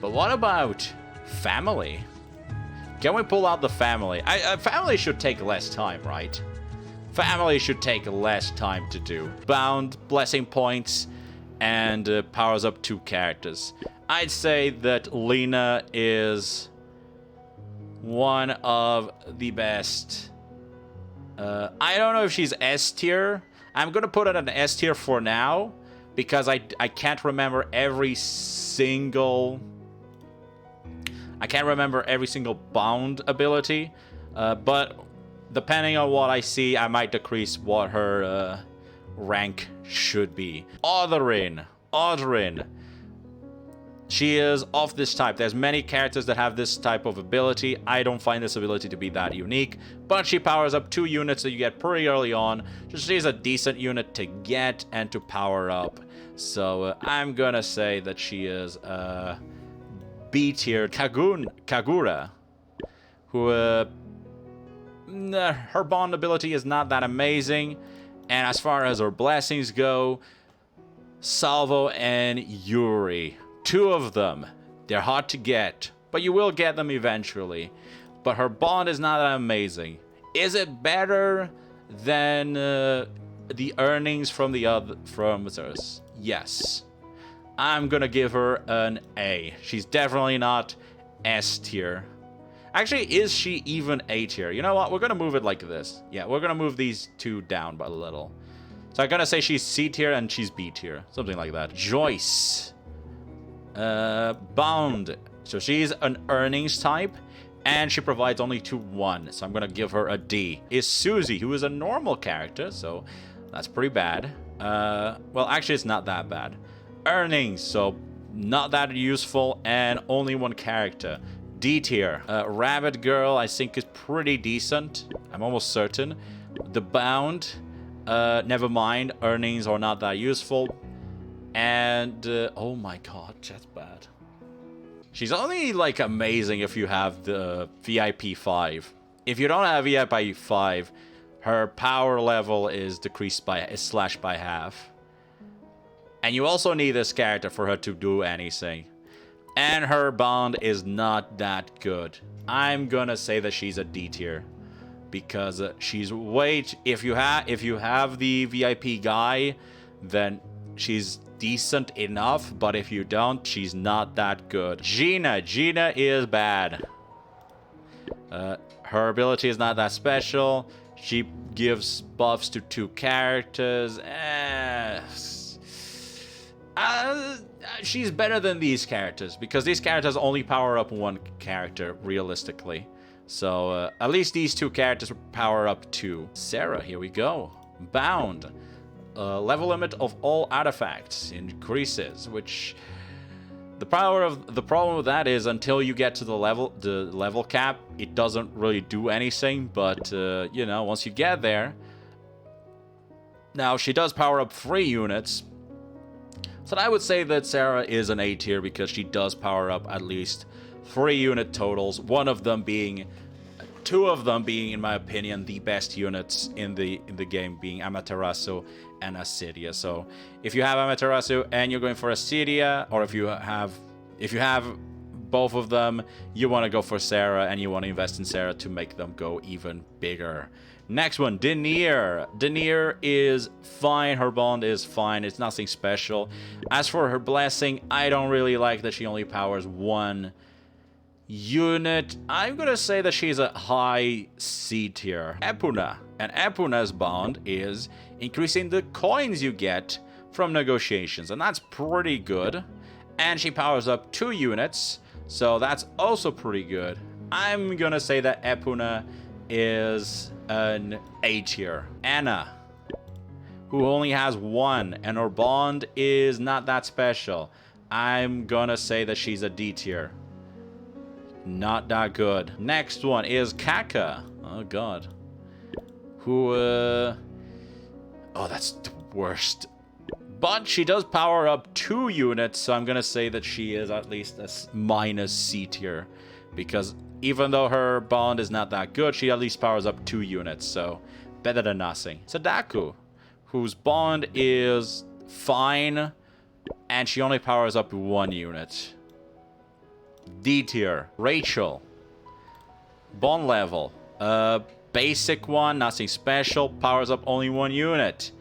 But what about family? Can we pull out the family? Family should take less time, right? Family should take less time to do. Bound, blessing points, and powers up 2 characters. I'd say that Lena is one of the best. I don't know if she's S tier. I'm gonna put it an S tier for now because I can't remember every single. I can't remember every single bound ability, but depending on what I see, I might decrease what her rank should be. Otherin. She is of this type. There's many characters that have this type of ability. I don't find this ability to be that unique, but she powers up 2 units that you get pretty early on. So she's a decent unit to get and to power up. So I'm gonna say that she is B tier. Kagura, who her bond ability is not that amazing, and as far as her blessings go, Salvo and Yuri. 2 of them. They're hard to get, but you will get them eventually. But her bond is not that amazing. Is it better than the earnings from the other others? Yes. I'm gonna give her an A. She's definitely not S tier. Actually, is she even A tier? You know what? We're gonna move it like this. Yeah, we're gonna move these 2 down by a little. So I'm gonna say she's C tier and she's B tier. Something like that. Joyce. Bound. So she's an earnings type, and she provides only 2-1. So I'm gonna give her a D. Is Susie, who is a normal character, so that's pretty bad. Well, actually, it's not that bad. Earnings, so not that useful, and only 1 character. D tier. Rabbit Girl, I think, is pretty decent. I'm almost certain. The Bound, never mind. Earnings are not that useful. And, oh my god, that's bad. She's only, like, amazing if you have the VIP 5. If you don't have VIP 5, her power level is decreased by, is slashed by half. And you also need this character for her to do anything. And her bond is not that good. I'm gonna say that she's a D tier. Because she's way... If you have the VIP guy, then she's decent enough, but if you don't, she's not that good. Gina is bad. Her ability is not that special. She gives buffs to 2 characters. She's better than these characters, because these characters only power up 1 character, realistically. So, at least these 2 characters power up 2. Sarah, here we go. Bound. Level limit of all artifacts increases, which the problem with that is until you get to the level cap, it doesn't really do anything. But you know, once you get there, now she does power up 3 units. So I would say that Sarah is an A tier because she does power up at least 3 unit totals. 2 of them being, in my opinion, the best units in the game, being Amaterasu and Acedia. So if you have Amaterasu and you're going for Acedia, or if you have both of them, you want to go for Sarah and you want to invest in Sarah to make them go even bigger. Next one, Denier. Denier is fine. Her bond is fine. It's nothing special. As for her blessing, I don't really like that she only powers 1 unit. I'm gonna say that she's a high C tier. Epuna. And Epuna's bond is increasing the coins you get from negotiations, and that's pretty good. And she powers up 2 units, so that's also pretty good. I'm gonna say that Epuna is an A tier. Anna, who only has 1, and her bond is not that special. I'm gonna say that she's a D tier. Not that good. Next one is Kaka. Oh god. Who, oh, that's the worst. But she does power up 2 units, so I'm gonna say that she is at least a minus C tier. Because even though her bond is not that good, she at least powers up 2 units, so better than nothing. Sadaku, whose bond is fine, and she only powers up 1 unit. D tier. Rachel. Bond level. Basic one, nothing special. Powers up only 1 unit.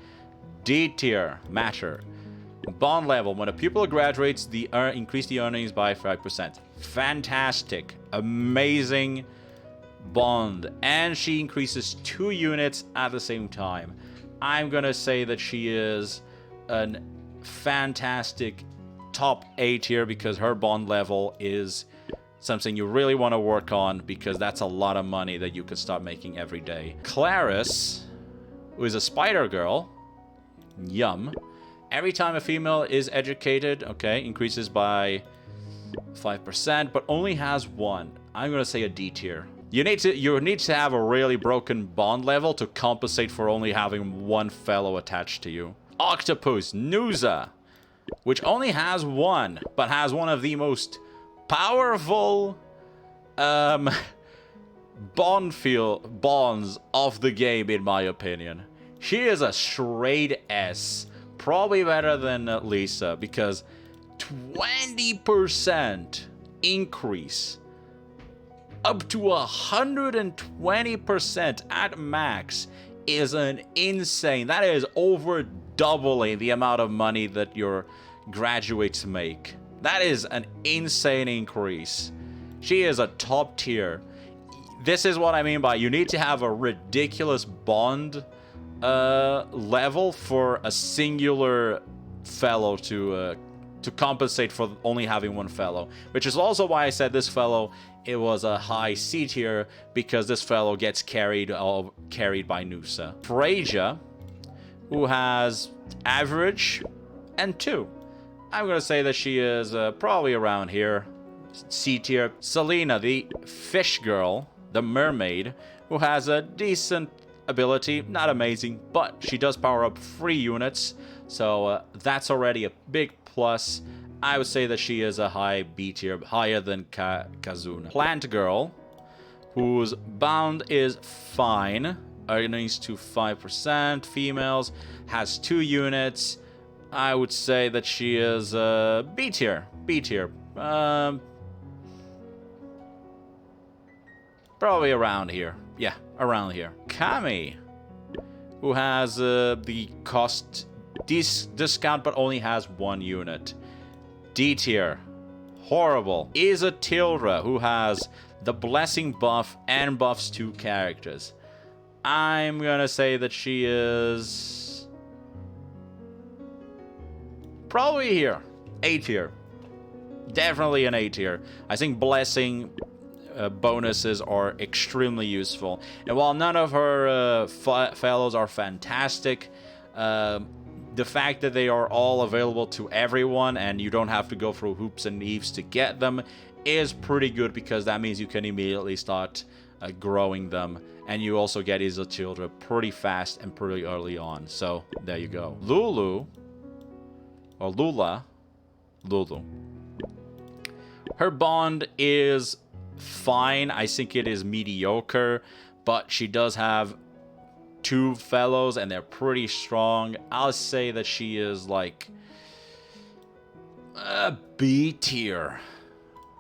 D tier. Matter. Bond level. When a pupil graduates, increase the earnings by 5%. Fantastic. Amazing bond. And she increases 2 units at the same time. I'm gonna say that she is an fantastic top A tier because her bond level is something you really want to work on because that's a lot of money that you could start making every day. Clarice, who is a spider girl. Yum. Every time a female is educated, okay, increases by 5%, but only has 1. I'm gonna say a D tier. You need to have a really broken bond level to compensate for only having 1 fellow attached to you. Octopus, Nuza, which only has 1, but has one of the most powerful bonds of the game, in my opinion. She is a straight S. Probably better than Lisa, because 20% increase up to 120% at max is an insane. That is over doubling the amount of money that your graduates make. That is an insane increase. She is a top tier. This is what I mean by you need to have a ridiculous bond level for a singular fellow to compensate for only having 1 fellow, which is also why I said this fellow, it was a high C tier, because this fellow gets carried by Nusa. Freja, who has average and 2. I'm gonna say that she is probably around here, C tier. Selena, the fish girl, the mermaid, who has a decent ability, not amazing, but she does power up 3 units, so that's already a big plus. I would say that she is a high B tier, higher than Kazuna. Plant girl, whose bound is fine, earnings to 5%, females, has 2 units. I would say that she is B tier. B tier. Probably around here. Yeah, around here. Kami, who has the cost discount but only has 1 unit. D tier. Horrible. Isekai, who has the blessing buff and buffs 2 characters. I'm gonna say that she is probably here. A tier. Definitely an A tier. I think blessing bonuses are extremely useful. And while none of her fellows are fantastic, the fact that they are all available to everyone and you don't have to go through hoops and eaves to get them is pretty good, because that means you can immediately start growing them. And you also get Isekai pretty fast and pretty early on. So there you go. Lulu, or Lula, Lulu. Her bond is fine. I think it is mediocre, but she does have 2 fellows and they're pretty strong. I'll say that she is like a B tier.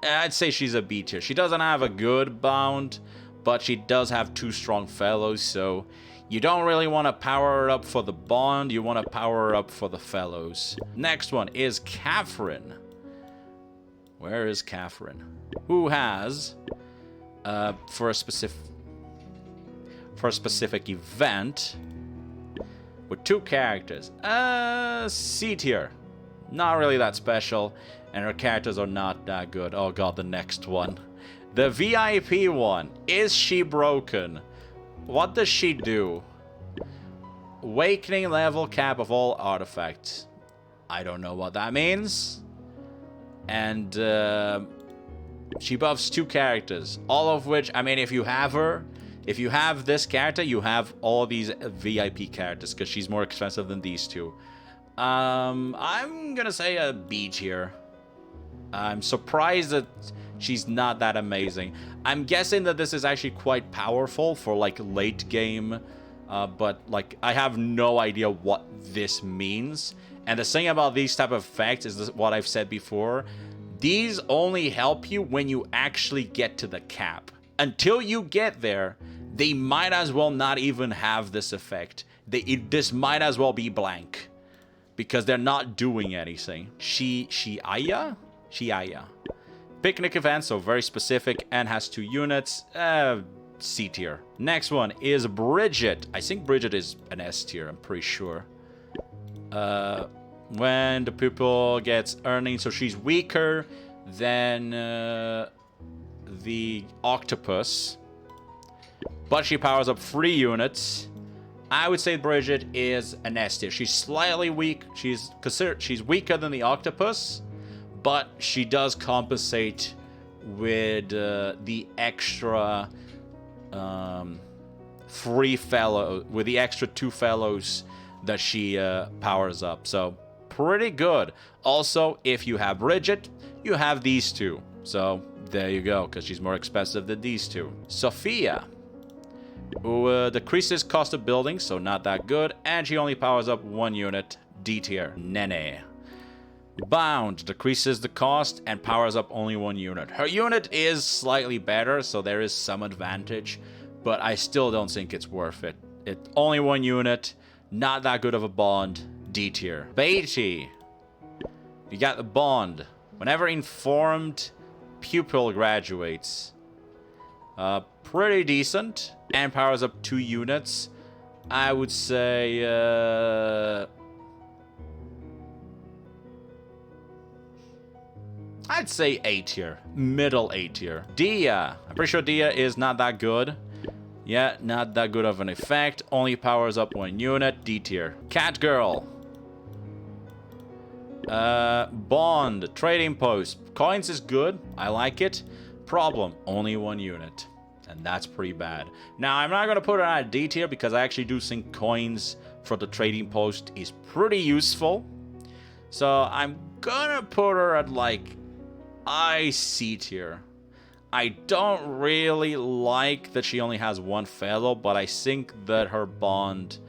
I'd say she's a B tier. She doesn't have a good bound, but she does have 2 strong fellows, so you don't really want to power her up for the bond, you want to power her up for the fellows. Next one is Catherine. Where is Catherine? Who has, for a specific event, with 2 characters. C tier. Not really that special, and her characters are not that good. Oh god, the next one. The VIP one. Is she broken? What does she do? Awakening level cap of all artifacts. I don't know what that means. And she buffs 2 characters. All of which, I mean, if you have her, if you have this character, you have all these VIP characters, because she's more expensive than these 2. I'm gonna say a B tier. I'm surprised that she's not that amazing. I'm guessing that this is actually quite powerful for like late game, but like I have no idea what this means. And the thing about these type of effects is what I've said before. These only help you when you actually get to the cap. Until you get there, they might as well not even have this effect. This might as well be blank, because they're not doing anything. Shiaya? Picnic event, so very specific, and has 2 units. C tier. Next one is Bridget. I think Bridget is an S tier, I'm pretty sure. When the pupil gets earning, so she's weaker than the octopus, but she powers up 3 units. I would say Bridget is an S tier. She's slightly weak. She's weaker than the octopus, but she does compensate with the extra 3 fellow, with the extra 2 fellows that she powers up. So pretty good. Also, if you have Bridget, you have these 2. So there you go, because she's more expensive than these 2. Sophia, who decreases cost of building, so not that good, and she only powers up 1 unit. D tier. Nene. Bound decreases the cost and powers up only 1 unit. Her unit is slightly better, so there is some advantage, but I still don't think it's worth it. It's only 1 unit, not that good of a bond. D tier. Beatty. You got the bond. Whenever informed pupil graduates. Pretty decent, and powers up 2 units. I would say I'd say A tier. Middle A tier. Dia. I'm pretty sure Dia is not that good. Yeah, not that good of an effect. Only powers up 1 unit. D tier. Cat Girl. Bond. Trading post. Coins is good. I like it. Problem. Only 1 unit. And that's pretty bad. Now, I'm not going to put it on a D tier because I actually do think coins for the trading post is pretty useful. So I'm going to put her at like C tier. I don't really like that she only has 1 fellow, but I think that her bond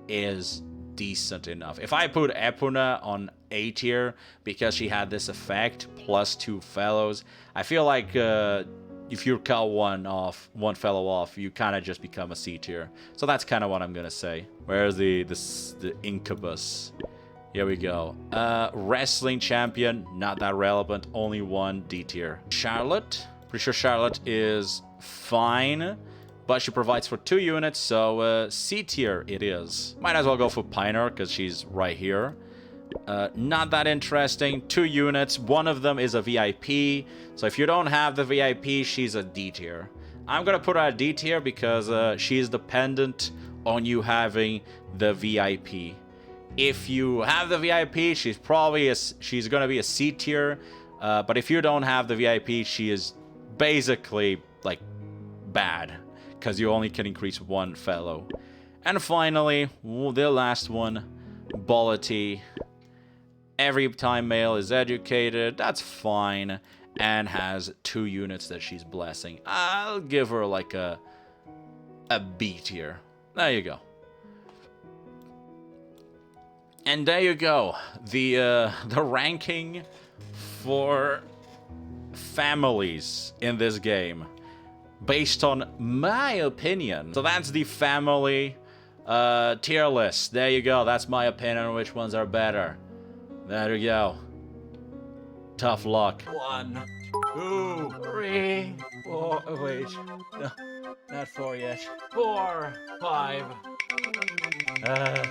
is decent enough. If I put Epuna on A tier because she had this effect plus 2 fellows, I feel like if you cut one fellow off, you kind of just become a C tier. So that's kind of what I'm gonna say. Where's the incubus? Here we go. Wrestling champion, not that relevant. Only 1. D tier. Charlotte. Pretty sure Charlotte is fine, but she provides for 2 units, so C tier it is. Might as well go for Pioneer because she's right here. Not that interesting. 2 units. 1 of them is a VIP. So if you don't have the VIP, she's a D tier. I'm gonna put her at D tier because she's dependent on you having the VIP. If you have the VIP, she's gonna be a C tier. But if you don't have the VIP, she is basically like bad because you only can increase 1 fellow. And finally, the last one, Bolity. Every time male is educated, that's fine, and has 2 units that she's blessing. I'll give her like a B tier. There you go. And there you go. The ranking for families in this game based on my opinion. So that's the family tier list. There you go. That's my opinion on which ones are better. There you go. Tough luck. 1, 2, 3, 4. Oh, wait. No, not 4 yet. 4, 5.